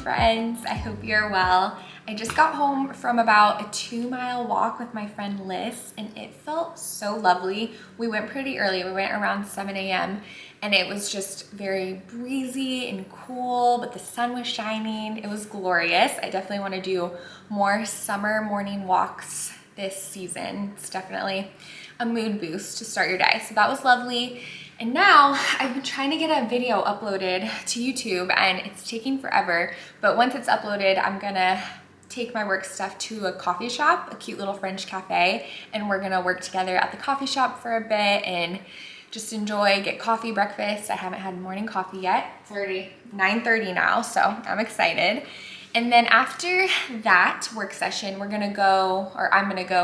friends. I hope you're well. I just got home from about a 2-mile walk with my friend Liz, and it felt so lovely. We went pretty early. We went around 7 a.m. and it was just very breezy and cool, but the sun was shining. It was glorious. I definitely want to do more summer morning walks this season. It's definitely a mood boost to start your day. So that was lovely. And now I've been trying to get a video uploaded to YouTube and it's taking forever. But once it's uploaded, I'm gonna take my work stuff to a coffee shop, a cute little French cafe, and we're gonna work together at the coffee shop for a bit and just enjoy, get coffee, breakfast. I haven't had morning coffee yet. It's already 9:30 now, so I'm excited. And then after that work session, I'm gonna go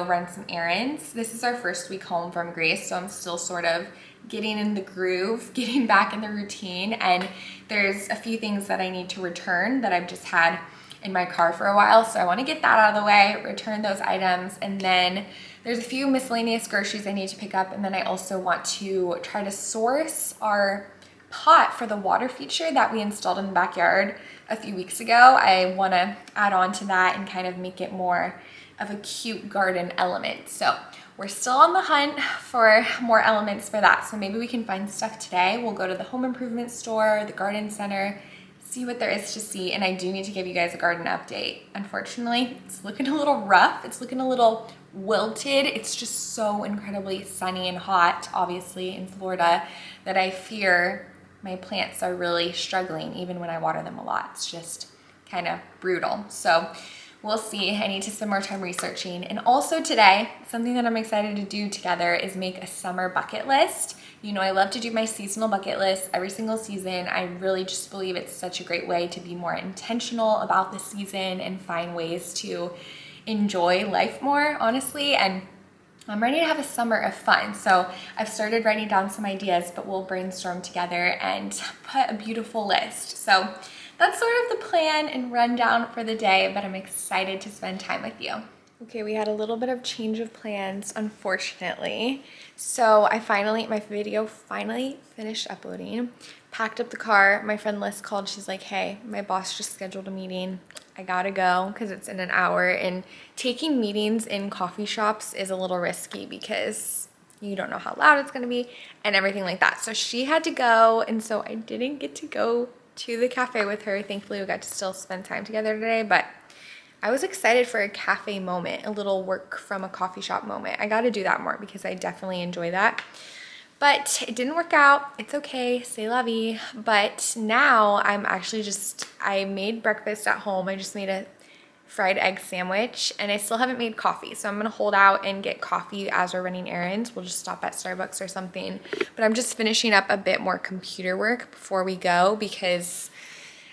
run some errands. This is our first week home from Greece, so I'm still sort of getting in the groove, getting back in the routine. And there's a few things that I need to return that I've just had in my car for a while. So I wanna get that out of the way, return those items. And then there's a few miscellaneous groceries I need to pick up. And then I also want to try to source our pot for the water feature that we installed in the backyard a few weeks ago. I wanna add on to that and kind of make it more of a cute garden element. So we're still on the hunt for more elements for that. So maybe we can find stuff today. We'll go to the home improvement store, the garden center, see what there is to see. And I do need to give you guys a garden update. Unfortunately, it's looking a little rough. It's looking a little wilted. It's just so incredibly sunny and hot, obviously in Florida, that I fear my plants are really struggling even when I water them a lot. It's just kind of brutal. So we'll see. I need to spend more time researching. And also today, something that I'm excited to do together is make a summer bucket list. You know, I love to do my seasonal bucket list every single season. I really just believe it's such a great way to be more intentional about the season and find ways to enjoy life more, honestly. And I'm ready to have a summer of fun. So I've started writing down some ideas, but we'll brainstorm together and put a beautiful list. So that's sort of the plan and rundown for the day, but I'm excited to spend time with you. Okay, we had a little bit of change of plans, unfortunately. So my video finally finished uploading, packed up the car. My friend Liz called, she's like, hey, my boss just scheduled a meeting. I gotta go because it's in an hour, and taking meetings in coffee shops is a little risky because you don't know how loud it's gonna be and everything like that. So she had to go, and so I didn't get to go to the cafe with her. Thankfully, we got to still spend time together today, but I was excited for a cafe moment, a little work from a coffee shop moment. I gotta do that more because I definitely enjoy that. But it didn't work out. It's okay, c'est la vie. But now I made breakfast at home. I just made a fried egg sandwich and I still haven't made coffee. So I'm gonna hold out and get coffee as we're running errands. We'll just stop at Starbucks or something. But I'm just finishing up a bit more computer work before we go because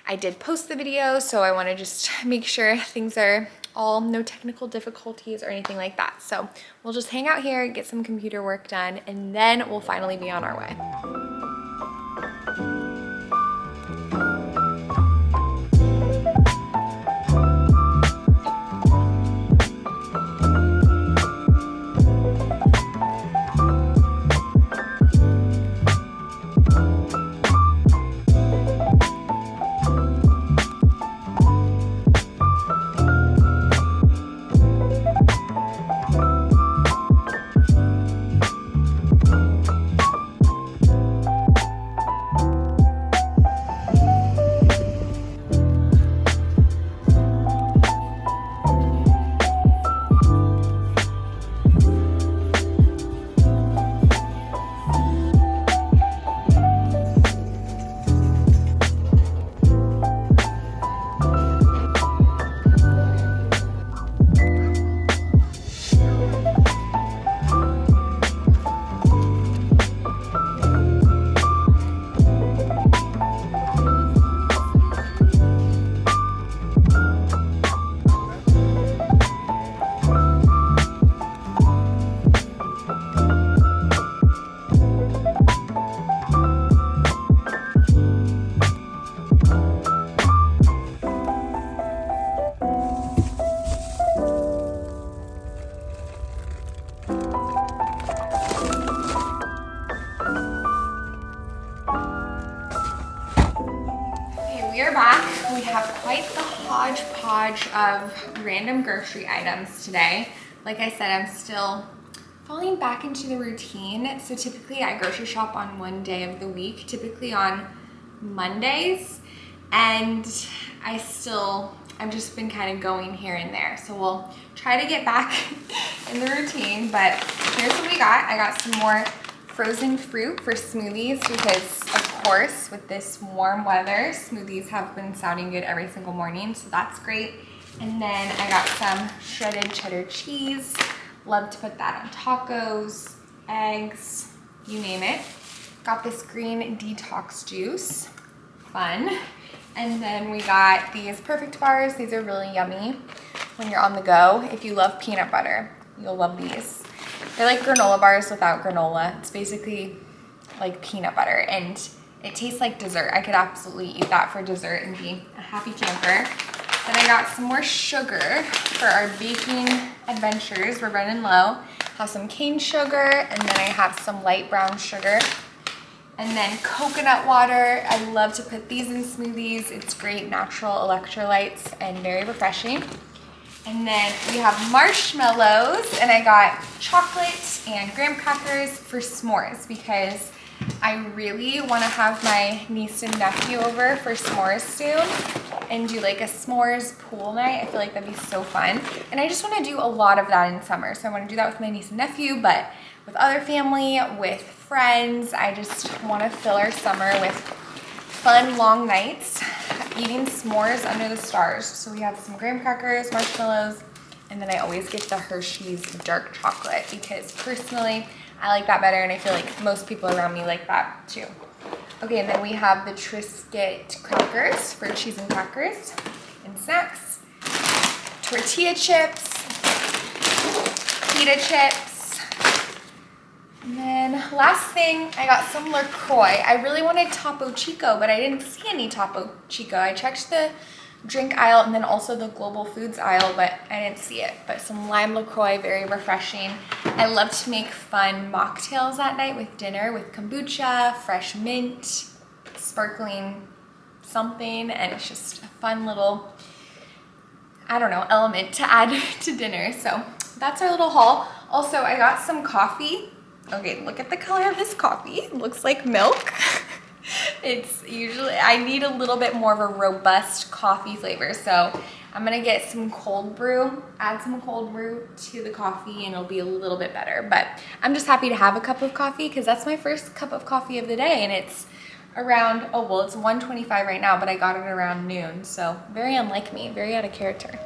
I did post the video. So I wanna just make sure things are no technical difficulties or anything like that. So we'll just hang out here, get some computer work done, and then we'll finally be on our way. We are back. We have quite the hodgepodge of random grocery items today. Like I said, I'm still falling back into the routine. So typically I grocery shop on one day of the week, typically on Mondays. And I've just been kind of going here and there. So we'll try to get back in the routine, but here's what we got. I got some more frozen fruit for smoothies because, of course, with this warm weather, smoothies have been sounding good every single morning, so that's great. And then I got some shredded cheddar cheese. Love to put that on tacos, eggs, you name it. Got this green detox juice, fun. And then we got these perfect bars. These are really yummy when you're on the go. If you love peanut butter, you'll love these. They're like granola bars without granola. It's basically like peanut butter and it tastes like dessert. I could absolutely eat that for dessert and be a happy camper. Then I got some more sugar for our baking adventures. We're running low. Have some cane sugar and then I have some light brown sugar. And then coconut water. I love to put these in smoothies. It's great natural electrolytes and very refreshing. And then we have marshmallows, and I got chocolate and graham crackers for s'mores because I really want to have my niece and nephew over for s'mores soon and do like a s'mores pool night. I feel like that'd be so fun. And I just want to do a lot of that in summer. So I want to do that with my niece and nephew, but with other family, with friends. I just want to fill our summer with fun long nights eating s'mores under the stars. So we have some graham crackers, marshmallows, and then I always get the Hershey's dark chocolate because personally I like that better and I feel like most people around me like that too. Okay, and then we have the Triscuit crackers for cheese and crackers and snacks, tortilla chips, pita chips. And then last thing, I got some LaCroix. I really wanted Topo Chico, but I didn't see any Topo Chico. I checked the drink aisle and then also the global foods aisle, but I didn't see it. But some lime LaCroix, very refreshing. I love to make fun mocktails at night with dinner with kombucha, fresh mint, sparkling something, and it's just a fun little, I don't know, element to add to dinner. So that's our little haul. Also, I got some coffee. Okay, look at the color of this coffee. It looks like milk. It's usually, I need a little bit more of a robust coffee flavor. So I'm gonna get some cold brew, add some cold brew to the coffee and it'll be a little bit better. But I'm just happy to have a cup of coffee because that's my first cup of coffee of the day and it's around, oh, well, it's 1:25 right now, but I got it around noon. So very unlike me, very out of character.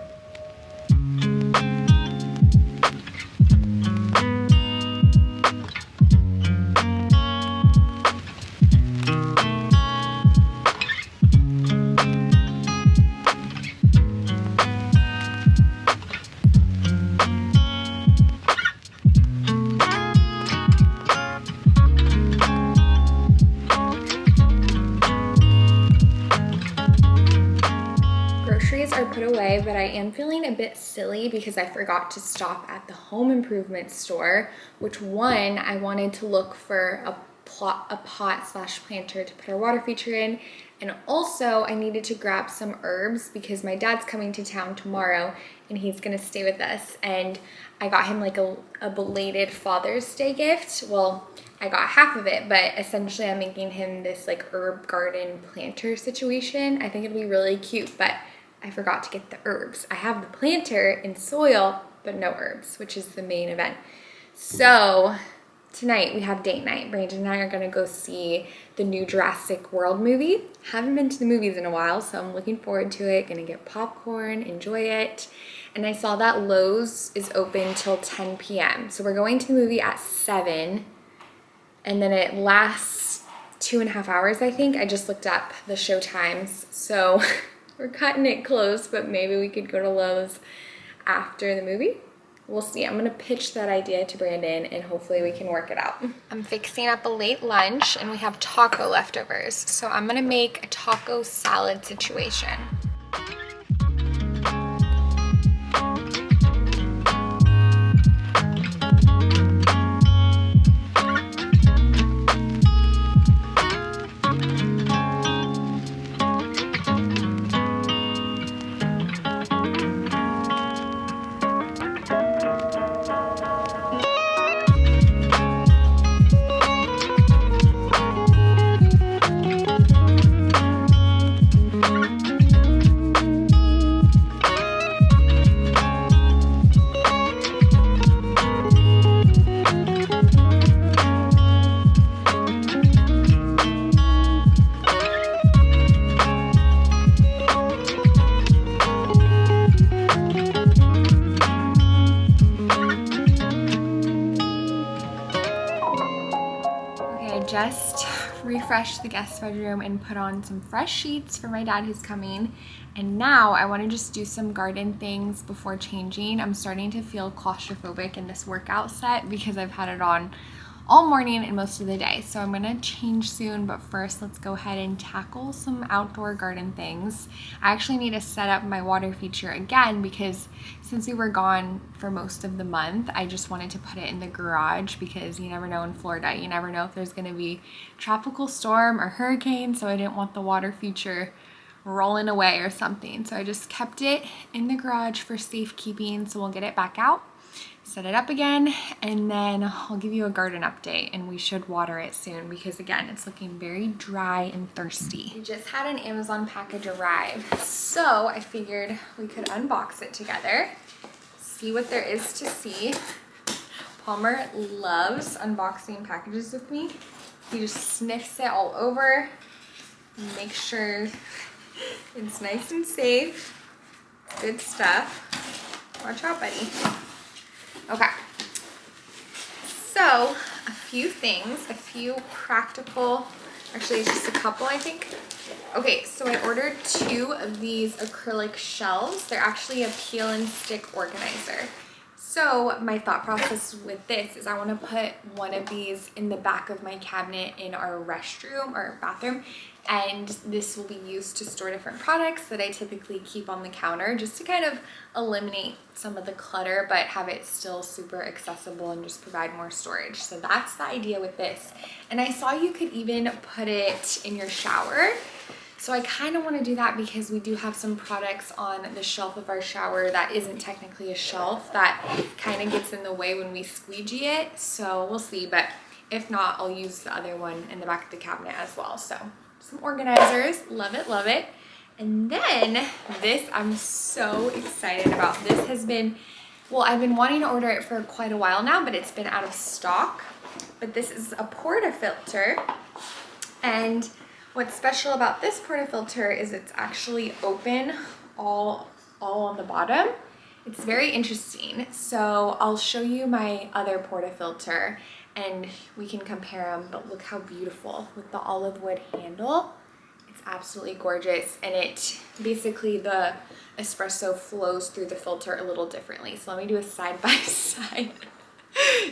Are put away, but I am feeling a bit silly because I forgot to stop at the home improvement store, which one, I wanted to look for a pot slash planter to put our water feature in, and also I needed to grab some herbs because my dad's coming to town tomorrow and he's gonna stay with us, and I got him like a belated Father's Day gift. Well, I got half of it, but essentially I'm making him this like herb garden planter situation. I think it'll be really cute, but I forgot to get the herbs. I have the planter in soil, but no herbs, which is the main event. So tonight we have date night. Brandon and I are gonna go see the new Jurassic World movie. Haven't been to the movies in a while, so I'm looking forward to it. Gonna get popcorn, enjoy it. And I saw that Lowe's is open till 10 p.m. So we're going to the movie at 7, and then it lasts 2.5 hours, I think. I just looked up the show times. So we're cutting it close, but maybe we could go to Lowe's after the movie. We'll see. I'm gonna pitch that idea to Brandon and hopefully we can work it out. I'm fixing up a late lunch and we have taco leftovers. So I'm gonna make a taco salad situation. just refreshed the guest bedroom and put on some fresh sheets for my dad who's coming. And now I want to just do some garden things before changing. I'm starting to feel claustrophobic in this workout set because I've had it on all morning and most of the day. So I'm gonna change soon, but first let's go ahead and tackle some outdoor garden things. I actually need to set up my water feature again because since we were gone for most of the month, I just wanted to put it in the garage because you never know in Florida. You never know if there's gonna be tropical storm or hurricane, so I didn't want the water feature rolling away or something. So I just kept it in the garage for safekeeping, so we'll get it back out, set it up again, and then I'll give you a garden update, and we should water it soon because again, it's looking very dry and thirsty. We just had an Amazon package arrive, so I figured we could unbox it together, see what there is to see. Palmer loves unboxing packages with me. He just sniffs it all over, make sure it's nice and safe. Good stuff. Watch out, buddy. Okay, so a few things, a few practical, actually it's just a couple I think. Okay, so I ordered 2 of these acrylic shelves. They're actually a peel and stick organizer. So my thought process with this is I want to put one of these in the back of my cabinet in our restroom or bathroom, and this will be used to store different products that I typically keep on the counter just to kind of eliminate some of the clutter but have it still super accessible and just provide more storage. So that's the idea with this. And I saw you could even put it in your shower. So I kind of want to do that because we do have some products on the shelf of our shower that isn't technically a shelf that kind of gets in the way when we squeegee it. So we'll see, but if not, I'll use the other one in the back of the cabinet as well. So some organizers, love it, love it. And then this, I'm so excited about. This has been, well, I've been wanting to order it for quite a while now, but it's been out of stock. But this is a portafilter, and what's special about this portafilter is it's actually open all on the bottom. It's very interesting. So I'll show you my other portafilter and we can compare them, but look how beautiful with the olive wood handle. It's absolutely gorgeous, and it basically, the espresso flows through the filter a little differently. So let me do a side by side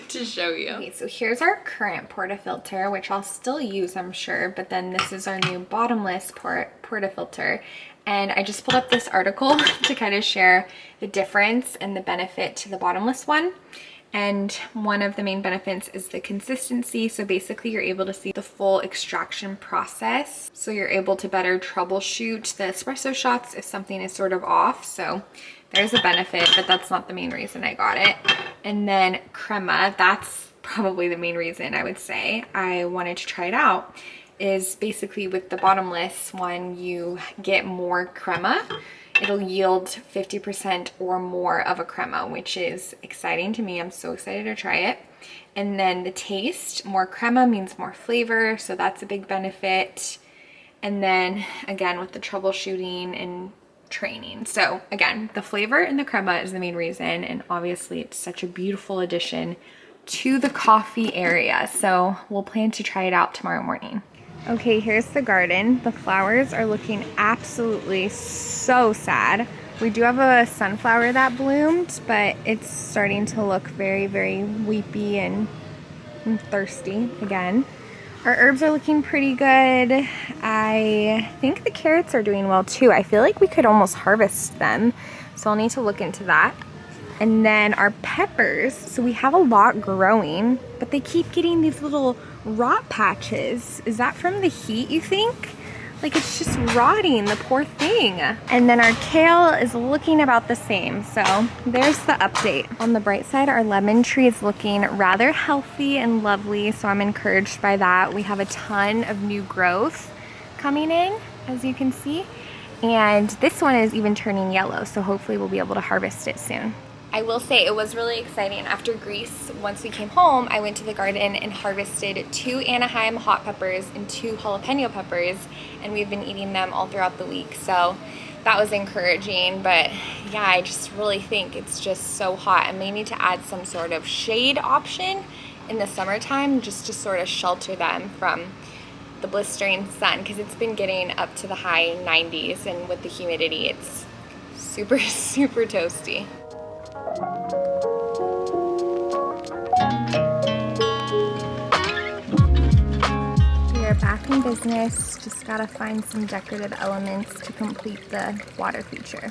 to show you. Okay, so here's our current portafilter, which I'll still use, I'm sure, but then this is our new bottomless portafilter. And I just pulled up this article to kind of share the difference and the benefit to the bottomless one. And one of the main benefits is the consistency. So basically you're able to see the full extraction process. So you're able to better troubleshoot the espresso shots if something is sort of off. So there's a benefit, but that's not the main reason I got it. And then crema, that's probably the main reason I would say I wanted to try it out, is basically with the bottomless one, you get more crema. It'll yield 50% or more of a crema, which is exciting to me. I'm so excited to try it. And then the taste, more crema means more flavor, so that's a big benefit. And then again, with the troubleshooting and training. So again, the flavor and the crema is the main reason, and obviously it's such a beautiful addition to the coffee area. So we'll plan to try it out tomorrow morning. Okay, here's the garden. The flowers are looking absolutely so sad. We do have a sunflower that bloomed, but it's starting to look very, very weepy and thirsty again. Our herbs are looking pretty good. I think the carrots are doing well too. I feel like we could almost harvest them, so I'll need to look into that. And then our peppers, so we have a lot growing, but they keep getting these little rot patches. Is that from the heat, you think? Like, it's just rotting, the poor thing. And then our kale is looking about the same. So there's the update. On the bright side, our lemon tree is looking rather healthy and lovely, so I'm encouraged by that. We have a ton of new growth coming in, as you can see. And this one is even turning yellow, so hopefully we'll be able to harvest it soon. I will say it was really exciting. After Greece, once we came home, I went to the garden and harvested 2 Anaheim hot peppers and 2 jalapeno peppers, and we've been eating them all throughout the week. So that was encouraging, but yeah, I just really think it's just so hot. I may need to add some sort of shade option in the summertime just to sort of shelter them from the blistering sun, because it's been getting up to the high 90s, and with the humidity it's super toasty. We are back in business. Just gotta find some decorative elements to complete the water feature.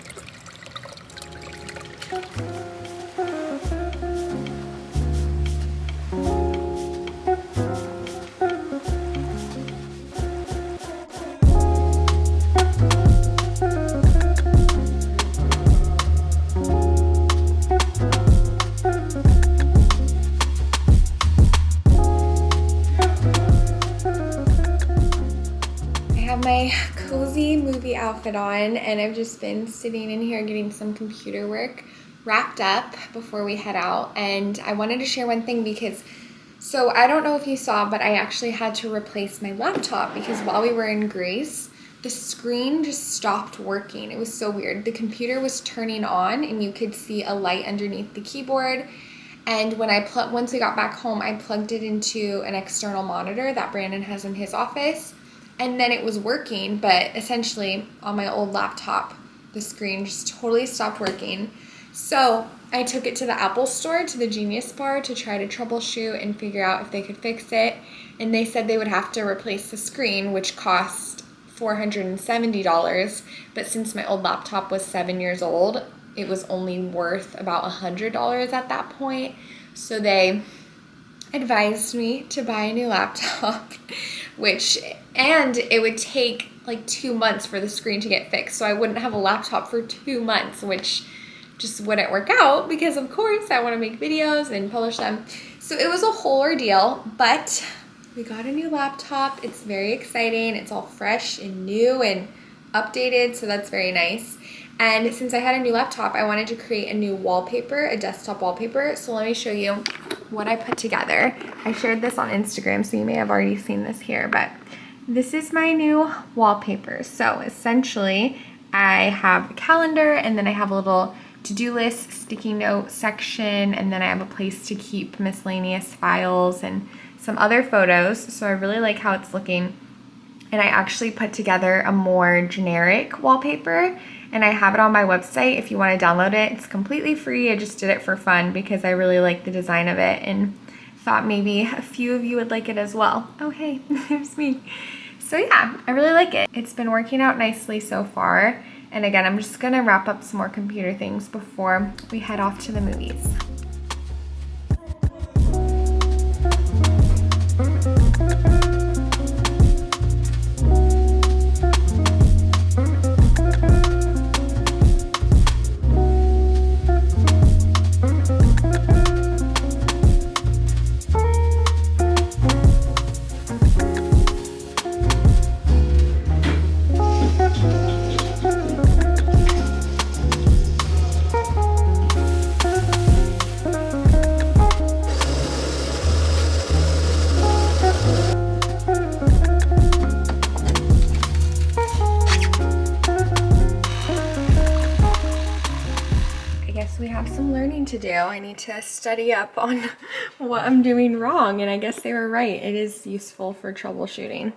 My cozy movie outfit on, and I've just been sitting in here getting some computer work wrapped up before we head out. And I wanted to share one thing because, so I don't know if you saw, but I actually had to replace my laptop because while we were in Greece, the screen just stopped working. It was so weird. The computer was turning on and you could see a light underneath the keyboard. And when once we got back home, I plugged it into an external monitor that Brandon has in his office. And then it was working, but essentially on my old laptop, the screen just totally stopped working. So I took it to the Apple store, to the Genius Bar, to try to troubleshoot and figure out if they could fix it. And they said they would have to replace the screen, which cost $470. But since my old laptop was 7 years old, it was only worth about $100 at that point. So they advised me to buy a new laptop, and it would take like 2 months for the screen to get fixed. So I wouldn't have a laptop for 2 months, which just wouldn't work out because of course I want to make videos and publish them. So it was a whole ordeal, but we got a new laptop. It's very exciting. It's all fresh and new and updated, so that's very nice. And since I had a new laptop, I wanted to create a new wallpaper, a desktop wallpaper. So let me show you what I put together. I shared this on Instagram, so you may have already seen this here, but this is my new wallpaper. So essentially, I have a calendar, and then I have a little to-do list, sticky note section, and then I have a place to keep miscellaneous files and some other photos. So I really like how it's looking. And I actually put together a more generic wallpaper, and I have it on my website if you want to download it. It's completely free. I just did it for fun because I really like the design of it and thought maybe a few of you would like it as well. Oh, hey, there's me. So yeah, I really like it. It's been working out nicely so far. And again, I'm just gonna wrap up some more computer things before we head off to the movies. We have some learning to do. I need to study up on what I'm doing wrong, and I guess they were right. It is useful for troubleshooting.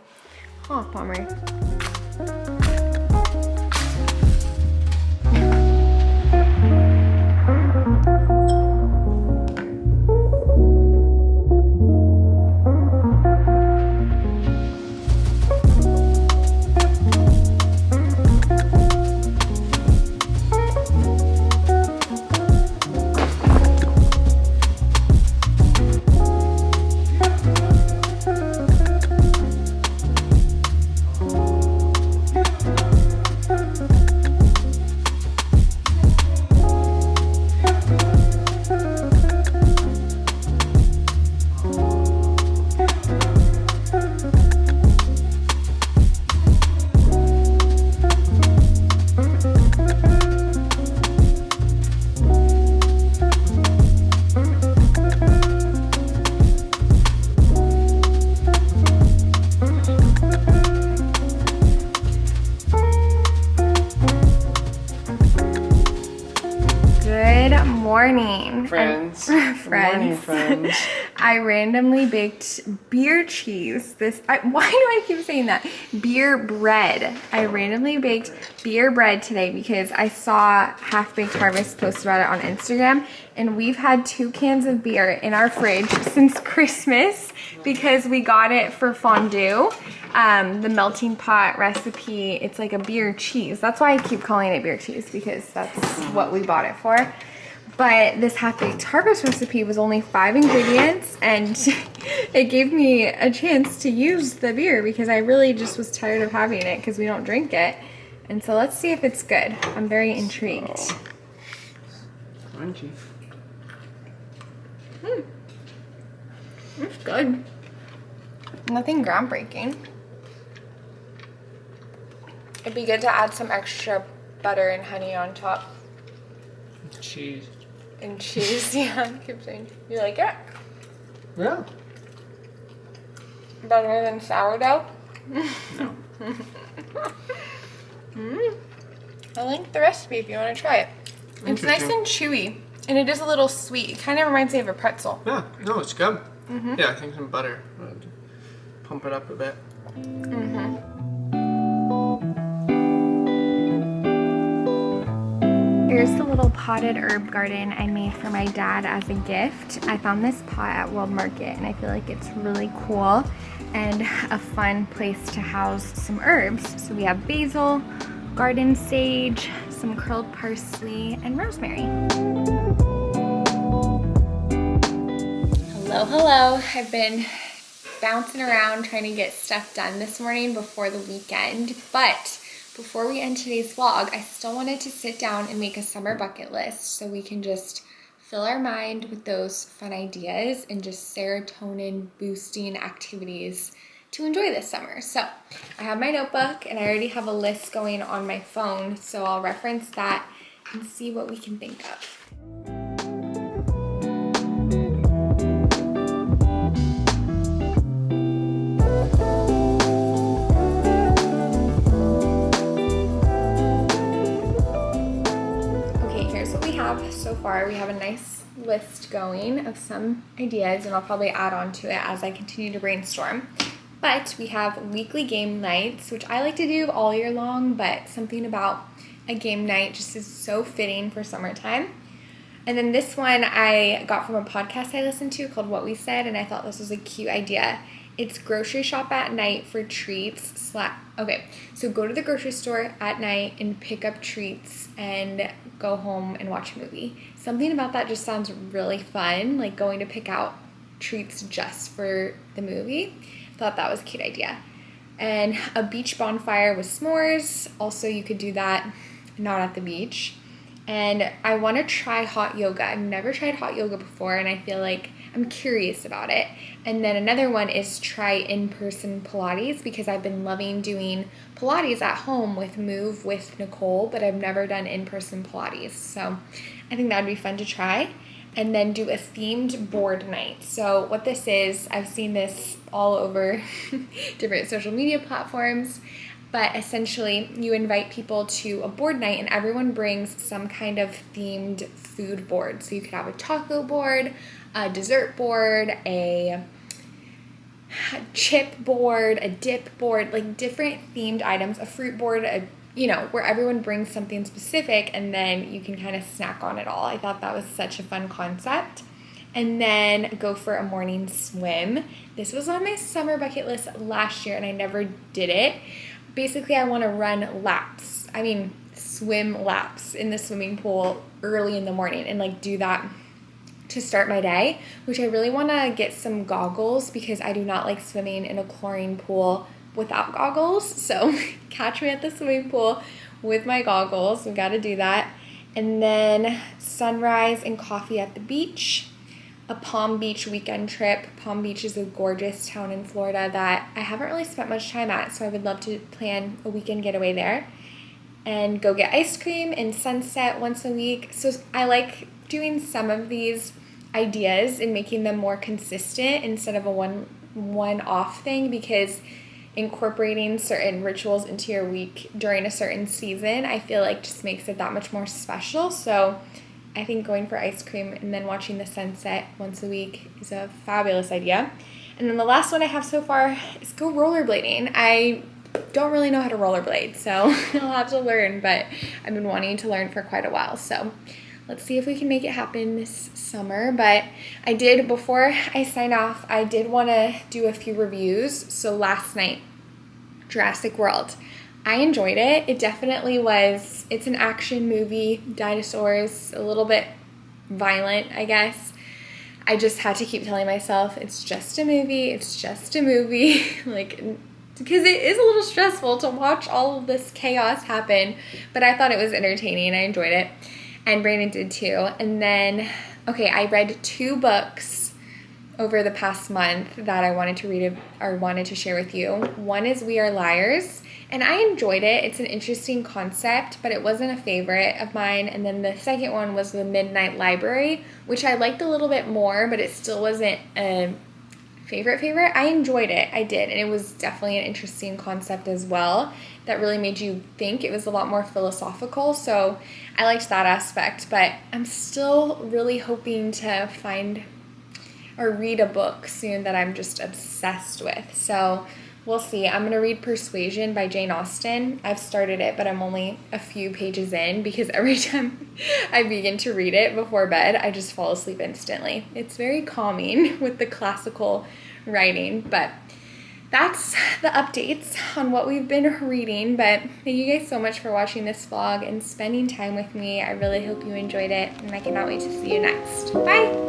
Oh, bummer. morning. Friends. Friends. Good morning, friends. I randomly baked beer cheese. Why do I keep saying that? Beer bread. I randomly baked beer bread today because I saw Half Baked Harvest post about it on Instagram, and we've had 2 cans of beer in our fridge since Christmas because we got it for fondue. The melting pot recipe, it's like a beer cheese. That's why I keep calling it beer cheese, because that's what we bought it for. But this Half Baked Harvest recipe was only 5 ingredients, and it gave me a chance to use the beer because I really just was tired of having it because we don't drink it. And so let's see if it's good. I'm very intrigued. Crunchy. It's good. Nothing groundbreaking. It'd be good to add some extra butter and honey on top. Cheese. And cheese, yeah. Keep saying. You like it? Yeah. Better than sourdough? No. I like the recipe if you want to try it. It's nice and chewy, and it is a little sweet. It kind of reminds me of a pretzel. Yeah, no, it's good. Yeah, I think some butter would pump it up a bit. Here's the little potted herb garden I made for my dad as a gift. I found this pot at World Market, and I feel like it's really cool and a fun place to house some herbs. So we have basil, garden sage, some curled parsley, and rosemary. Hello. I've been bouncing around trying to get stuff done this morning before the weekend, but before we end today's vlog, I still wanted to sit down and make a summer bucket list so we can just fill our mind with those fun ideas and just serotonin boosting activities to enjoy this summer. So I have my notebook and I already have a list going on my phone, so I'll reference that and see what we can think of. So far, we have a nice list going of some ideas, and I'll probably add on to it as I continue to brainstorm. But we have weekly game nights, which I like to do all year long, but something about a game night just is so fitting for summertime. And then this one I got from a podcast I listened to called What We Said, and I thought this was a cute idea. It's grocery shop at night for treats. Okay, so go to the grocery store at night and pick up treats and go home and watch a movie. Something about that just sounds really fun, like going to pick out treats just for the movie. Thought that was a cute idea. And a beach bonfire with s'mores. Also, you could do that not at the beach. And I want to try hot yoga. I've never tried hot yoga before, and I feel like I'm curious about it. And then another one is try in-person Pilates, because I've been loving doing Pilates at home with Move with Nicole, but I've never done in-person Pilates. So I think that would be fun to try. And then do a themed board night. So what this is, I've seen this all over different social media platforms, but essentially you invite people to a board night and everyone brings some kind of themed food board. So you could have a taco board, a dessert board, a chip board, a dip board, like different themed items, a fruit board, where everyone brings something specific and then you can kind of snack on it all. I thought that was such a fun concept. And then go for a morning swim. This was on my summer bucket list last year and I never did it. Basically, I want to swim laps in the swimming pool early in the morning and do that to start my day, which I really want to get some goggles because I do not like swimming in a chlorine pool without goggles. So catch me at the swimming pool with my goggles. We got to do that. And then sunrise and coffee at the beach. A Palm Beach weekend trip. Palm Beach is a gorgeous town in Florida that I haven't really spent much time at, so I would love to plan a weekend getaway there. And go get ice cream in Sunset once a week. So I like doing some of these ideas and making them more consistent instead of a one-off thing, because incorporating certain rituals into your week during a certain season, I feel like just makes it that much more special. So I think going for ice cream and then watching the sunset once a week is a fabulous idea. And then the last one I have so far is go rollerblading. I don't really know how to rollerblade, so I'll have to learn, but I've been wanting to learn for quite a while. So let's see if we can make it happen this summer. But I did, before I sign off, I did want to do a few reviews. So last night, Jurassic World. I enjoyed it. It definitely was, it's an action movie, dinosaurs, a little bit violent, I guess. I just had to keep telling myself, it's just a movie, it's just a movie. Like, because it is a little stressful to watch all of this chaos happen, but I thought it was entertaining. I enjoyed it, and Brandon did too. And then, okay, I read 2 books over the past month that I wanted to read or wanted to share with you. One is We Are Liars, and I enjoyed it. It's an interesting concept, but it wasn't a favorite of mine. And then the second one was The Midnight Library, which I liked a little bit more, but it still wasn't a favorite. I enjoyed it. I did. And it was definitely an interesting concept as well that really made you think. It was a lot more philosophical. So I liked that aspect, but I'm still really hoping to find or read a book soon that I'm just obsessed with. So we'll see. I'm going to read Persuasion by Jane Austen. I've started it, but I'm only a few pages in because every time I begin to read it before bed, I just fall asleep instantly. It's very calming with the classical writing, but that's the updates on what we've been reading. But thank you guys so much for watching this vlog and spending time with me. I really hope you enjoyed it, and I cannot wait to see you next. Bye!